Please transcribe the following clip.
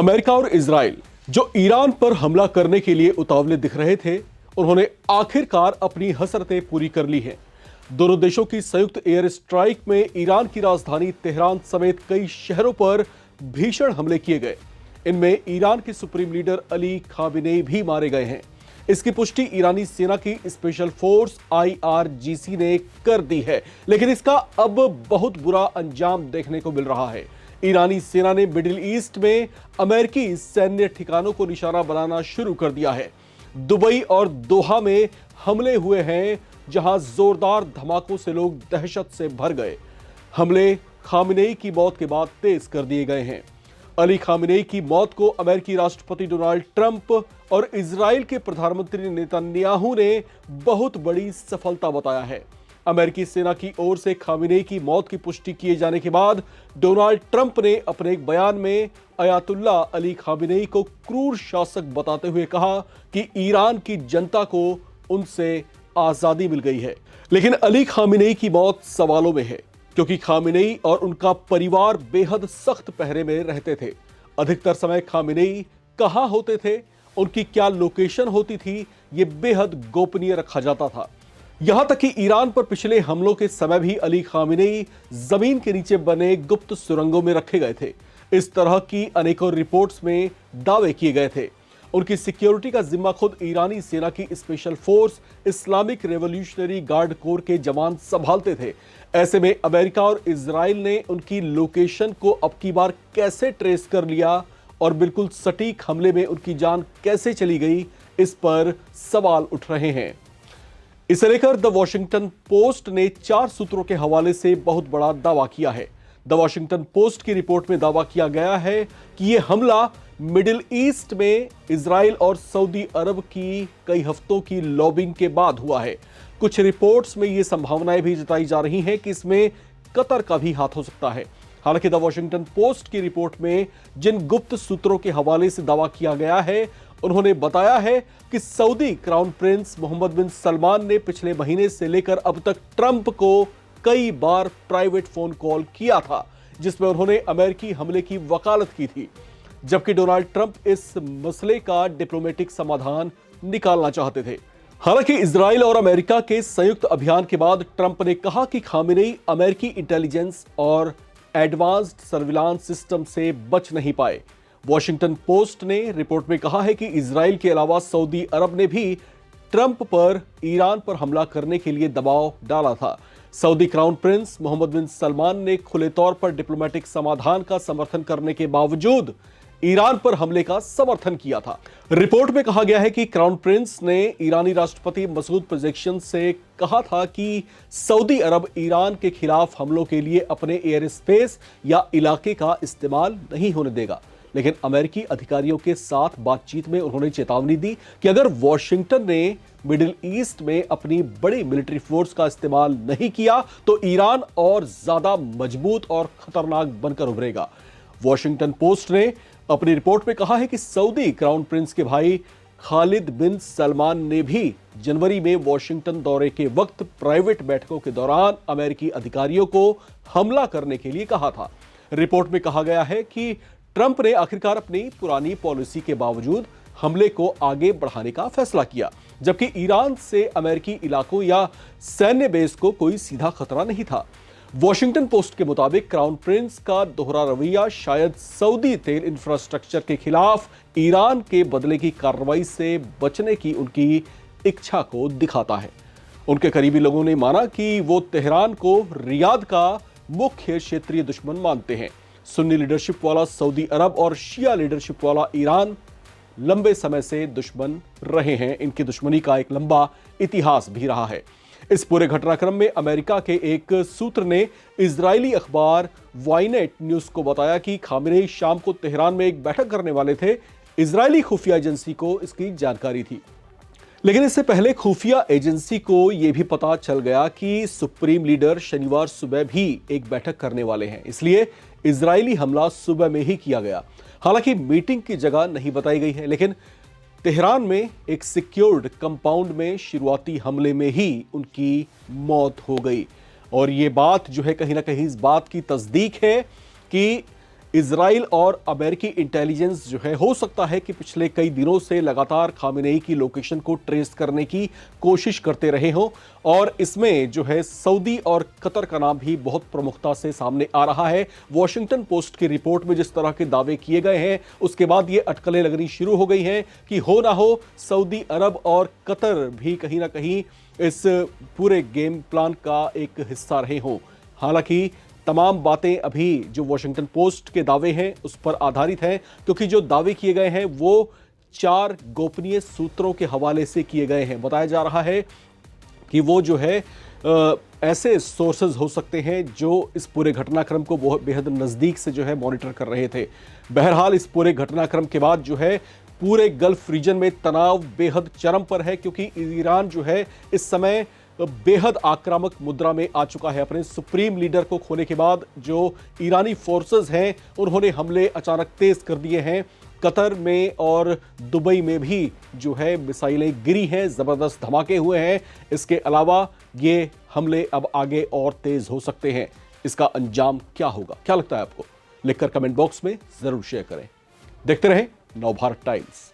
America और Israel जो Iran पर हमला करने के लिए उतावले दिख रहे थे, उन्होंने आखिरकार अपनी हसरतें पूरी कर ली हैं। दोनों देशों की संयुक्त एयर स्ट्राइक में ईरान की राजधानी तेहरान समेत कई शहरों पर भीषण हमले किए गए। इनमें ईरान के सुप्रीम लीडर अली खामेनेई भी मारे गए हैं। इसकी पुष्टि ईरानी सेना की स्पेशल फोर्स IRGC ने कर दी है, लेकिन इसका अब बहुत बुरा अंजाम देखने को मिल रहा है। ईरानी सेना ने मिडिल ईस्ट में अमेरिकी सैन्य ठिकानों को निशाना बनाना शुरू कर दिया है। दुबई और दोहा में हमले हुए हैं, जहां जोरदार धमाकों से लोग दहशत से भर गए। हमले खामेनेई की मौत के बाद तेज कर दिए गए हैं। अली खामेनेई की मौत को अमेरिकी राष्ट्रपति डोनाल्ड ट्रंप और इजराइल के प्रधानमंत्री नेतन्याहू ने बहुत बड़ी सफलता बताया है। अमेरिकी सेना की ओर से खामेनेई की मौत की पुष्टि किए जाने के बाद डोनाल्ड ट्रंप ने अपने एक बयान में अयातुल्ला अली खामेनेई को क्रूर शासक बताते हुए कहा कि ईरान की जनता को उनसे आजादी मिल गई है। लेकिन अली खामेनेई की मौत सवालों में है, क्योंकि खामेनेई और उनका परिवार बेहद सख्त पहरे में रहते थे। अधिकतर समय खामेनेई कहां होते थे, उनकी क्या लोकेशन होती थी, यह बेहद गोपनीय रखा जाता था। यहां तक कि ईरान पर पिछले हमलों के समय भी अली खामेनेई जमीन के नीचे बने गुप्त सुरंगों में रखे गए थे। इस तरह की अनेकों रिपोर्ट्स में दावे किए गए थे। उनकी सिक्योरिटी का जिम्मा खुद ईरानी सेना की special force Islamic revolutionary guard core के जवान संभालते थे। ऐसे में अमेरिका और इजराइल ने उनकी लोकेशन को अब की बार कैसे ट्रेस कर लिया और बिल्कुल सटीक हमले में उनकी जान कैसे चली गई, इस पर सवाल उठ रहे हैं। इसे लेकर द वॉशिंगटन पोस्ट ने 4 सूत्रों के हवाले से बहुत बड़ा दावा किया है। द वॉशिंगटन पोस्ट की रिपोर्ट में दावा किया गया है कि यह हमला मिडिल ईस्ट में इजराइल और सऊदी अरब की कई हफ्तों की लॉबिंग के बाद हुआ है। कुछ रिपोर्ट्स में यह संभावनाएं भी जताई जा रही हैं कि इसमें कतर का भी हाथ हो सकता है। हालांकि द वॉशिंगटन पोस्ट की रिपोर्ट में जिन गुप्त सूत्रों के हवाले से दावा किया गया है, उन्होंने बताया है कि सऊदी क्राउन प्रिंस मोहम्मद बिन सलमान ने पिछले महीने से लेकर अब तक ट्रंप को कई बार प्राइवेट फोन कॉल किया था, जिसमें उन्होंने अमेरिकी हमले की वकालत की थी, जबकि डोनाल्ड ट्रंप इस मसले का डिप्लोमेटिक समाधान निकालना चाहते थे। हालांकि इजराइल और अमेरिका के संयुक्त अभियान के बाद ट्रंप ने कहा कि खामेनेई अमेरिकी इंटेलिजेंस और एडवांस्ड सर्विलांस सिस्टम से बच नहीं पाए। वॉशिंगटन पोस्ट ने रिपोर्ट में कहा है कि इजराइल के अलावा सऊदी अरब ने भी ट्रंप पर ईरान पर हमला करने के लिए दबाव डाला था। सऊदी क्राउन प्रिंस मोहम्मद बिन सलमान ने खुले तौर पर डिप्लोमेटिक समाधान का समर्थन करने के बावजूद ईरान पर हमले का समर्थन किया था। रिपोर्ट में कहा गया है कि क्राउन प्रिंस ने ईरानी राष्ट्रपति मसूद पेजेश्कियान से कहा था कि सऊदी अरब ईरान के खिलाफ हमलों के लिए अपने एयर स्पेस या इलाके का इस्तेमाल नहीं होने देगा। लेकिन अमेरिकी अधिकारियों के साथ बातचीत में उन्होंने चेतावनी दी कि अगर वॉशिंगटन ने मिडिल ईस्ट में अपनी बड़ी मिलिट्री फोर्स का इस्तेमाल नहीं किया तो ईरान और ज्यादा मजबूत और खतरनाक बनकर उभरेगा। वॉशिंगटन पोस्ट ने अपनी रिपोर्ट में कहा है कि सऊदी क्राउन प्रिंस के भाई खालिद बिन सलमान ने भी जनवरी में वॉशिंगटन दौरे के वक्त प्राइवेट बैठकों के दौरान अमेरिकी अधिकारियों को हमला करने के लिए कहा था। रिपोर्ट में कहा गया है कि ट्रंप ने आखिरकार अपनी पुरानी पॉलिसी के बावजूद हमले को आगे बढ़ाने का फैसला किया, जबकि ईरान से अमेरिकी इलाकों या सैन्य बेस को कोई सीधा खतरा नहीं था। वॉशिंगटन पोस्ट के मुताबिक क्राउन प्रिंस का दोहरा रवैया शायद सऊदी तेल इंफ्रास्ट्रक्चर के खिलाफ ईरान के बदले की कार्रवाई से बचने की उनकी इच्छा को दिखाता है। उनके करीबी लोगों ने माना कि वो तेहरान को रियाद का मुख्य क्षेत्रीय दुश्मन मानते हैं। सुन्नी लीडरशिप वाला सऊदी अरब और शिया लीडरशिप वाला ईरान लंबे समय से दुश्मन रहे हैं। इनकी दुश्मनी का एक लंबा इतिहास भी रहा है। इस पूरे घटनाक्रम में अमेरिका के एक सूत्र ने इजरायली अखबार वाइनेट न्यूज को बताया कि खामेनेई शाम को तेहरान में एक बैठक करने वाले थे। इजरायली खुफिया एजेंसी को इसकी जानकारी थी, लेकिन इससे पहले खुफिया एजेंसी को यह भी पता चल गया कि सुप्रीम लीडर शनिवार सुबह भी एक बैठक करने वाले हैं, इसलिए इजरायली हमला सुबह में ही किया गया। हालांकि मीटिंग की जगह नहीं बताई गई है, लेकिन तेहरान में एक सिक्योर्ड कंपाउंड में शुरुआती हमले में ही उनकी मौत हो गई। और ये बात जो है कहीं ना कहीं इस बात की तस्दीक है कि इजराइल और अमेरिकी इंटेलिजेंस जो है हो सकता है कि पिछले कई दिनों से लगातार खामेनेई की लोकेशन को ट्रेस करने की कोशिश करते रहे हों और इसमें जो है सऊदी और कतर का नाम भी बहुत प्रमुखता से सामने आ रहा है। वॉशिंगटन पोस्ट की रिपोर्ट में जिस तरह के दावे किए गए हैं उसके बाद ये अटकलें लगनी शुरू हो गई हैं कि हो ना हो सऊदी अरब और कतर भी कहीं ना कहीं इस पूरे गेम प्लान का एक हिस्सा रहे हों। हालांकि तमाम बातें अभी जो वॉशिंगटन पोस्ट के दावे हैं उस पर आधारित हैं, क्योंकि जो दावे किए गए हैं वो 4 गोपनीय सूत्रों के हवाले से किए गए हैं। बताया जा रहा है कि वो जो है ऐसे सोर्सेज हो सकते हैं जो इस पूरे घटनाक्रम को बहुत बेहद नज़दीक से जो है मॉनिटर कर रहे थे। बहरहाल इस पूरे घटनाक्रम के बाद जो है पूरे गल्फ रीजन में तनाव बेहद चरम पर है, क्योंकि ईरान जो है इस समय बेहद आक्रामक मुद्रा में आ चुका है। अपने सुप्रीम लीडर को खोने के बाद जो ईरानी फोर्सेस हैं उन्होंने हमले अचानक तेज कर दिए हैं। कतर में और दुबई में भी जो है मिसाइलें गिरी हैं, जबरदस्त धमाके हुए हैं। इसके अलावा ये हमले अब आगे और तेज हो सकते हैं। इसका अंजाम क्या होगा, क्या लगता है आपको? लिखकर कमेंट बॉक्स में जरूर शेयर करें। देखते रहें नवभारत टाइम्स।